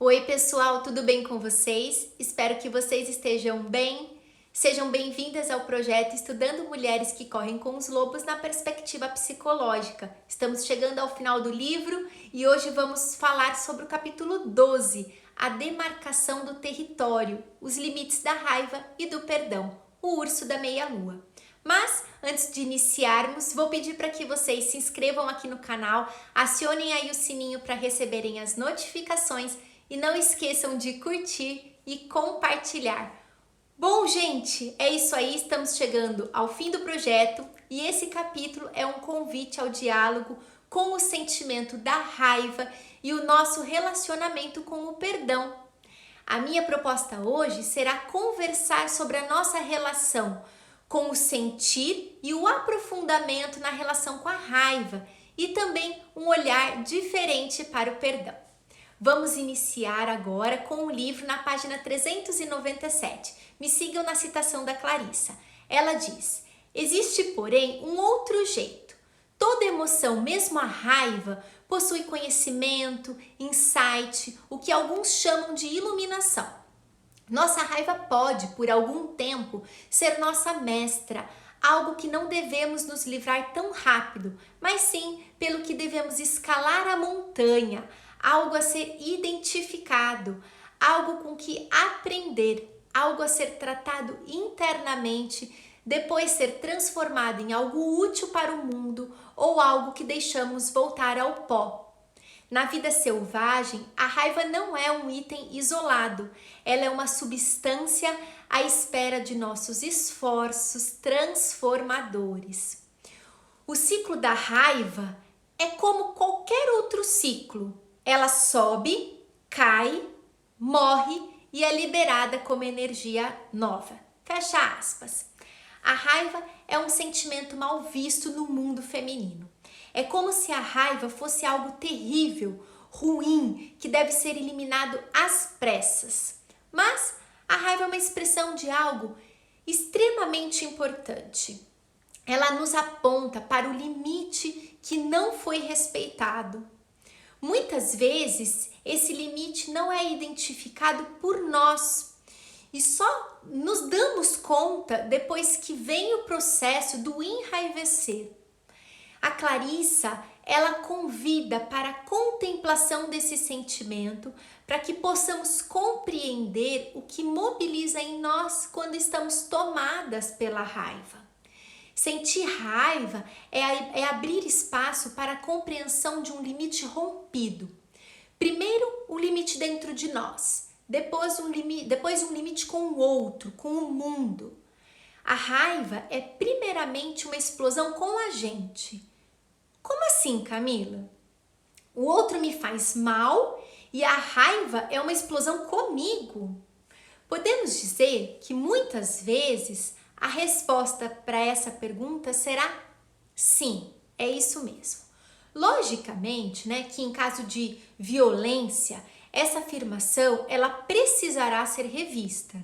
Oi, pessoal, tudo bem com vocês? Espero que vocês estejam bem. Sejam bem-vindas ao projeto Estudando Mulheres que Correm com os Lobos na Perspectiva Psicológica. Estamos chegando ao final do livro e hoje vamos falar sobre o capítulo 12, a demarcação do território, os limites da raiva e do perdão, o urso da meia-lua. Mas, antes de iniciarmos, vou pedir para que vocês se inscrevam aqui no canal, acionem aí o sininho para receberem as notificações e não esqueçam de curtir e compartilhar. Bom, gente, é isso aí, estamos chegando ao fim do projeto e esse capítulo é um convite ao diálogo com o sentimento da raiva e o nosso relacionamento com o perdão. A minha proposta hoje será conversar sobre a nossa relação com o sentir e o aprofundamento na relação com a raiva e também um olhar diferente para o perdão. Vamos iniciar agora com o livro na página 397. Me sigam na citação da Clarissa. Ela diz: existe, porém, um outro jeito. Toda emoção, mesmo a raiva, possui conhecimento, insight, o que alguns chamam de iluminação. Nossa raiva pode, por algum tempo, ser nossa mestra, algo que não devemos nos livrar tão rápido, mas sim pelo que devemos escalar a montanha, algo a ser identificado, algo com que aprender, algo a ser tratado internamente, depois ser transformado em algo útil para o mundo ou algo que deixamos voltar ao pó. Na vida selvagem, a raiva não é um item isolado, ela é uma substância à espera de nossos esforços transformadores. O ciclo da raiva é como qualquer outro ciclo. Ela sobe, cai, morre e é liberada como energia nova. Fecha aspas. A raiva é um sentimento mal visto no mundo feminino. É como se a raiva fosse algo terrível, ruim, que deve ser eliminado às pressas. Mas a raiva é uma expressão de algo extremamente importante. Ela nos aponta para o limite que não foi respeitado. Muitas vezes, esse limite não é identificado por nós e só nos damos conta depois que vem o processo do enraivecer. A Clarissa, ela convida para a contemplação desse sentimento, para que possamos compreender o que mobiliza em nós quando estamos tomadas pela raiva. Sentir raiva é abrir espaço para a compreensão de um limite rompido. Primeiro, um limite dentro de nós, depois um limite com o outro, com o mundo. A raiva é primeiramente uma explosão com a gente. Como assim, Camila? O outro me faz mal e a raiva é uma explosão comigo? Podemos dizer que muitas vezes a resposta para essa pergunta será sim, é isso mesmo. Logicamente, que em caso de violência, essa afirmação ela precisará ser revista,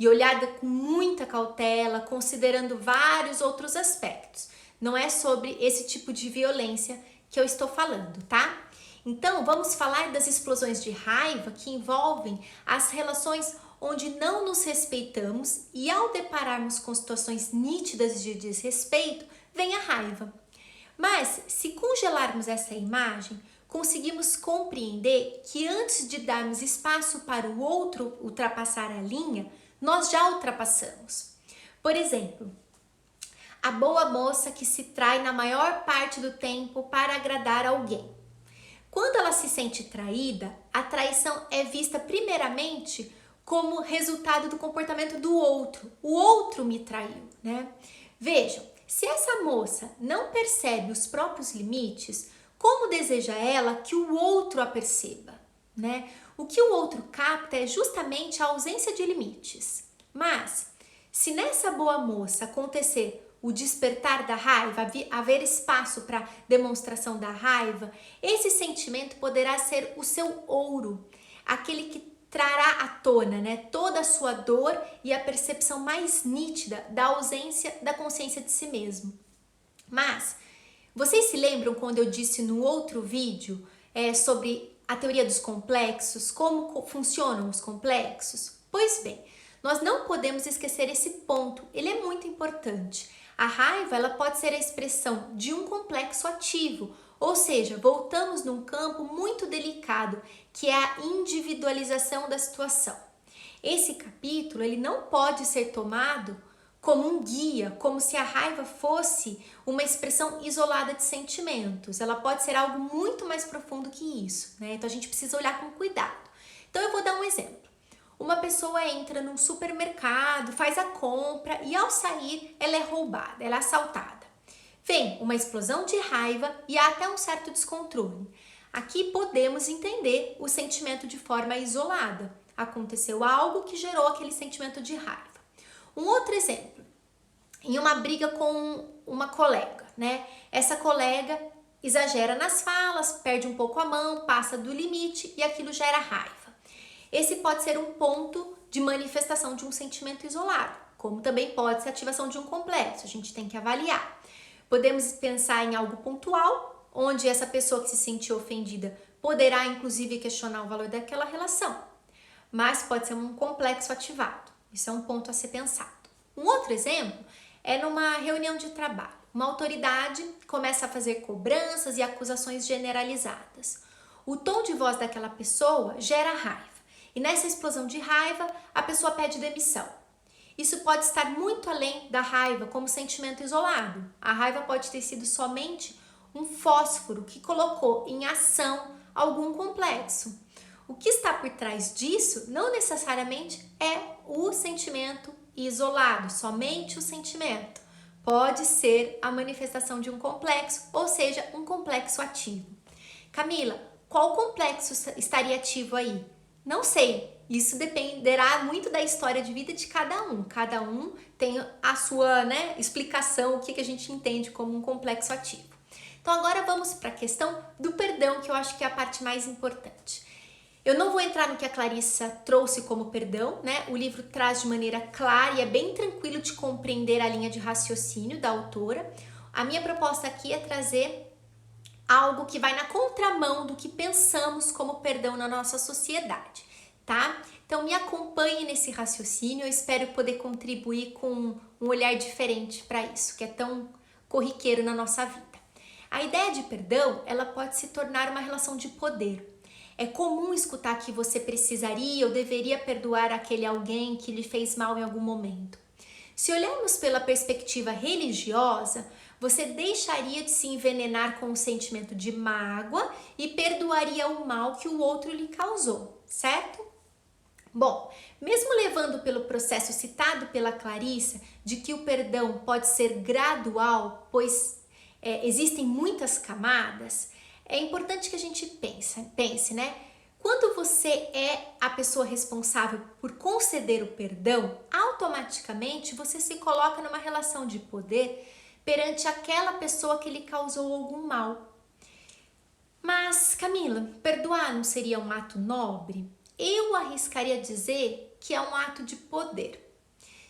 e olhada com muita cautela, considerando vários outros aspectos. Não é sobre esse tipo de violência que eu estou falando, tá? Então, vamos falar das explosões de raiva que envolvem as relações onde não nos respeitamos e ao depararmos com situações nítidas de desrespeito, vem a raiva. Mas, se congelarmos essa imagem, conseguimos compreender que antes de darmos espaço para o outro ultrapassar a linha, nós já ultrapassamos. Por exemplo, a boa moça que se trai na maior parte do tempo para agradar alguém. Quando ela se sente traída, a traição é vista primeiramente como resultado do comportamento do outro. O outro me traiu, Vejam, se essa moça não percebe os próprios limites, como deseja ela que o outro a perceba, O que o outro capta é justamente a ausência de limites. Mas, se nessa boa moça acontecer o despertar da raiva, haver espaço para demonstração da raiva, esse sentimento poderá ser o seu ouro, aquele que trará à tona, toda a sua dor e a percepção mais nítida da ausência da consciência de si mesmo. Mas, vocês se lembram quando eu disse no outro vídeo sobre a teoria dos complexos, como funcionam os complexos? Pois bem, nós não podemos esquecer esse ponto, ele é muito importante. A raiva, ela pode ser a expressão de um complexo ativo, ou seja, voltamos num campo muito delicado, que é a individualização da situação. Esse capítulo, ele não pode ser tomado como um guia, como se a raiva fosse uma expressão isolada de sentimentos. Ela pode ser algo muito mais profundo que isso, né? Então a gente precisa olhar com cuidado. Então eu vou dar um exemplo. Uma pessoa entra num supermercado, faz a compra e ao sair ela é roubada, ela é assaltada. Vem uma explosão de raiva e há até um certo descontrole. Aqui podemos entender o sentimento de forma isolada. Aconteceu algo que gerou aquele sentimento de raiva. Um outro exemplo, em uma briga com uma colega, né? Essa colega exagera nas falas, perde um pouco a mão, passa do limite e aquilo gera raiva. Esse pode ser um ponto de manifestação de um sentimento isolado, como também pode ser a ativação de um complexo, a gente tem que avaliar. Podemos pensar em algo pontual, onde essa pessoa que se sentiu ofendida poderá inclusive questionar o valor daquela relação, mas pode ser um complexo ativado. Isso é um ponto a ser pensado. Um outro exemplo é numa reunião de trabalho. Uma autoridade começa a fazer cobranças e acusações generalizadas. O tom de voz daquela pessoa gera raiva. E nessa explosão de raiva, a pessoa pede demissão. Isso pode estar muito além da raiva como sentimento isolado. A raiva pode ter sido somente um fósforo que colocou em ação algum complexo. O que está por trás disso não necessariamente é o sentimento isolado, somente o sentimento. Pode ser a manifestação de um complexo, ou seja, um complexo ativo. Camila, qual complexo estaria ativo aí? Não sei, isso dependerá muito da história de vida de cada um. Cada um tem a sua, explicação, o que a gente entende como um complexo ativo. Então agora vamos para a questão do perdão, que eu acho que é a parte mais importante. Eu não vou entrar no que a Clarissa trouxe como perdão, né? O livro traz de maneira clara e é bem tranquilo de compreender a linha de raciocínio da autora. A minha proposta aqui é trazer algo que vai na contramão do que pensamos como perdão na nossa sociedade, tá? Então me acompanhe nesse raciocínio, eu espero poder contribuir com um olhar diferente para isso, que é tão corriqueiro na nossa vida. A ideia de perdão, ela pode se tornar uma relação de poder. É comum escutar que você precisaria ou deveria perdoar aquele alguém que lhe fez mal em algum momento. Se olharmos pela perspectiva religiosa, você deixaria de se envenenar com o sentimento de mágoa e perdoaria o mal que o outro lhe causou, certo? Bom, mesmo levando pelo processo citado pela Clarissa, de que o perdão pode ser gradual, pois existem muitas camadas, é importante que a gente pense, né? Quando você é a pessoa responsável por conceder o perdão, automaticamente você se coloca numa relação de poder perante aquela pessoa que lhe causou algum mal. Mas, Camila, perdoar não seria um ato nobre? Eu arriscaria dizer que é um ato de poder.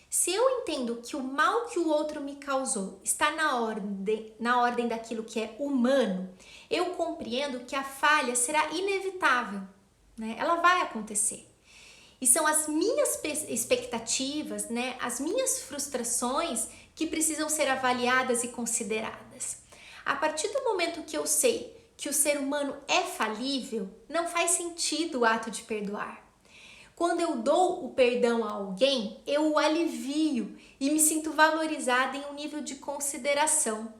Se eu entendo que o mal que o outro me causou está na ordem daquilo que é humano, eu compreendo que a falha será inevitável, né? Ela vai acontecer. E são as minhas expectativas, né? As minhas frustrações que precisam ser avaliadas e consideradas. A partir do momento que eu sei que o ser humano é falível, não faz sentido o ato de perdoar. Quando eu dou o perdão a alguém, eu o alivio e me sinto valorizada em um nível de consideração,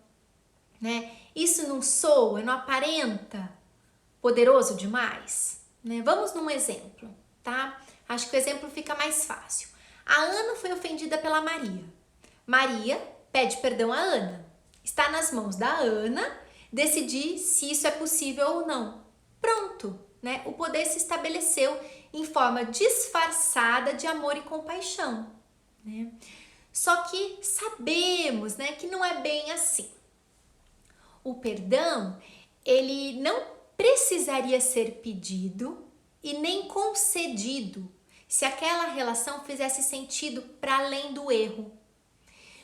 né? Isso não soa, não aparenta poderoso demais, né? Vamos num exemplo, tá? Acho que o exemplo fica mais fácil. A Ana foi ofendida pela Maria. Maria pede perdão à Ana. Está nas mãos da Ana decidir se isso é possível ou não. Pronto, né? O poder se estabeleceu em forma disfarçada de amor e compaixão, né? Só que sabemos, né, que não é bem assim. O perdão, ele não precisaria ser pedido e nem concedido se aquela relação fizesse sentido para além do erro.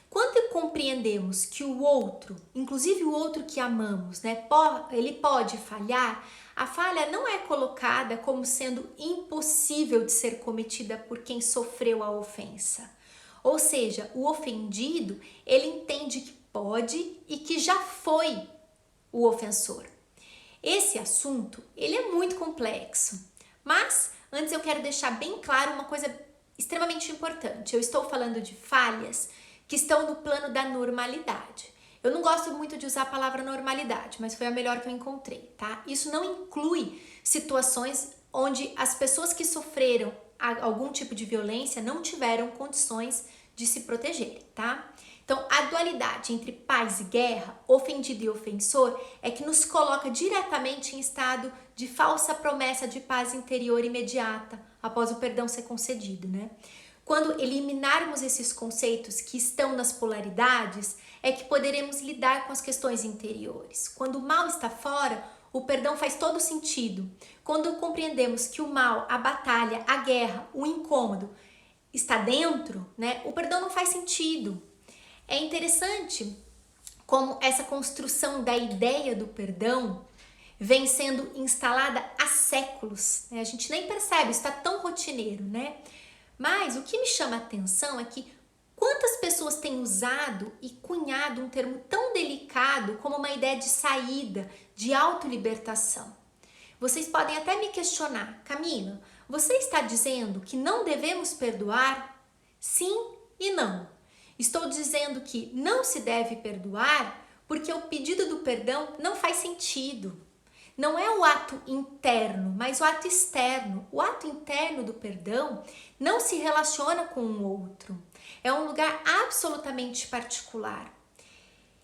Quando compreendemos que o outro, inclusive o outro que amamos, né, ele pode falhar, A falha não é colocada como sendo impossível de ser cometida por quem sofreu a ofensa. Ou seja, o ofendido, ele entende que pode e que já foi o ofensor. Esse assunto, ele é muito complexo, mas antes eu quero deixar bem claro uma coisa extremamente importante. Eu estou falando de falhas que estão no plano da normalidade. Eu não gosto muito de usar a palavra normalidade, mas foi a melhor que eu encontrei, tá? Isso não inclui situações onde as pessoas que sofreram algum tipo de violência não tiveram condições de se protegerem, tá? Então, a dualidade entre paz e guerra, ofendido e ofensor, é que nos coloca diretamente em estado de falsa promessa de paz interior imediata após o perdão ser concedido, né? Quando eliminarmos esses conceitos que estão nas polaridades, é que poderemos lidar com as questões interiores. Quando o mal está fora, o perdão faz todo sentido. Quando compreendemos que o mal, a batalha, a guerra, o incômodo está dentro, né, o perdão não faz sentido. É interessante como essa construção da ideia do perdão vem sendo instalada há séculos, né? A gente nem percebe, está tão rotineiro, né? Mas o que me chama a atenção é que quantas pessoas têm usado e cunhado um termo tão delicado como uma ideia de saída, de autolibertação. Vocês podem até me questionar, Camila, você está dizendo que não devemos perdoar? Sim e não. Estou dizendo que não se deve perdoar porque o pedido do perdão não faz sentido. Não é o ato interno, mas o ato externo. O ato interno do perdão não se relaciona com o outro. É um lugar absolutamente particular.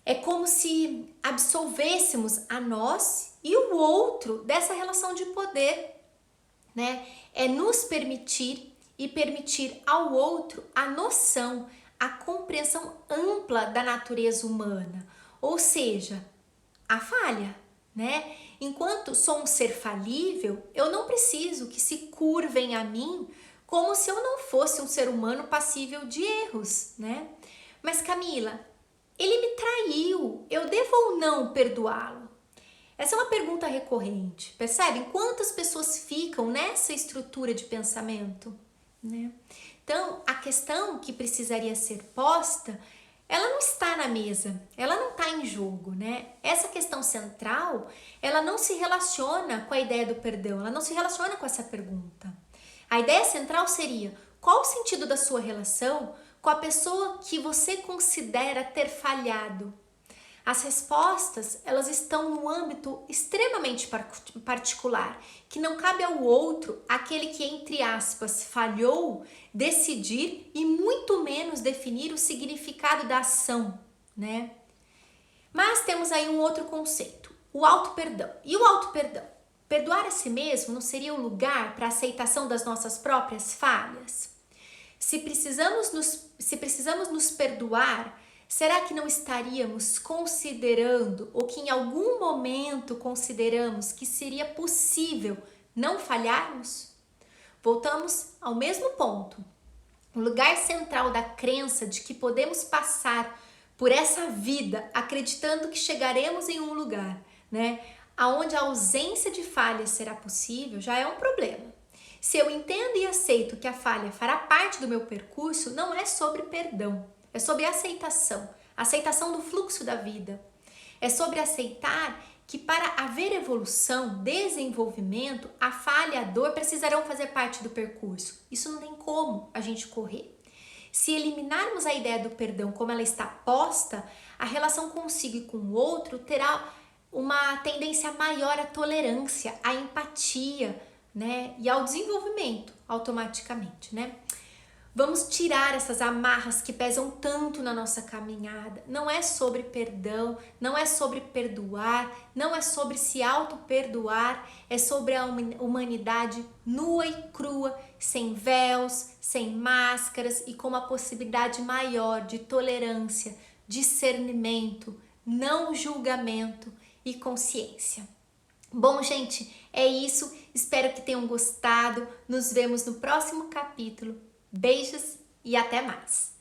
É como se absolvêssemos a nós e o outro dessa relação de poder, né? É nos permitir e permitir ao outro a noção, a compreensão ampla da natureza humana, ou seja, a falha, né? Enquanto sou um ser falível, eu não preciso que se curvem a mim como se eu não fosse um ser humano passível de erros, né? Mas Camila, ele me traiu, eu devo ou não perdoá-lo? Essa é uma pergunta recorrente, percebem? Quantas pessoas ficam nessa estrutura de pensamento, né? Então, a questão que precisaria ser posta, ela não está na mesa, ela não está em jogo, né? Essa questão central, ela não se relaciona com a ideia do perdão, ela não se relaciona com essa pergunta. A ideia central seria, qual o sentido da sua relação com a pessoa que você considera ter falhado? As respostas, elas estão no âmbito extremamente particular, que não cabe ao outro, aquele que, entre aspas, falhou, decidir e muito menos definir o significado da ação, né? Mas temos aí um outro conceito, o auto-perdão. E o auto-perdão? Perdoar a si mesmo não seria um lugar para a aceitação das nossas próprias falhas? Se precisamos nos perdoar, será que não estaríamos considerando, ou que em algum momento consideramos que seria possível não falharmos? Voltamos ao mesmo ponto. O lugar central da crença de que podemos passar por essa vida acreditando que chegaremos em um lugar, né, aonde a ausência de falha será possível, já é um problema. Se eu entendo e aceito que a falha fará parte do meu percurso, não é sobre perdão. É sobre aceitação, aceitação do fluxo da vida. É sobre aceitar que para haver evolução, desenvolvimento, a falha e a dor precisarão fazer parte do percurso. Isso não tem como a gente correr. Se eliminarmos a ideia do perdão como ela está posta, a relação consigo e com o outro terá uma tendência maior à tolerância, à empatia, né? E ao desenvolvimento automaticamente, né? Vamos tirar essas amarras que pesam tanto na nossa caminhada. Não é sobre perdão, não é sobre perdoar, não é sobre se auto-perdoar, é sobre a humanidade nua e crua, sem véus, sem máscaras e com uma possibilidade maior de tolerância, discernimento, não julgamento e consciência. Bom, gente, é isso. Espero que tenham gostado. Nos vemos no próximo capítulo. Beijos e até mais!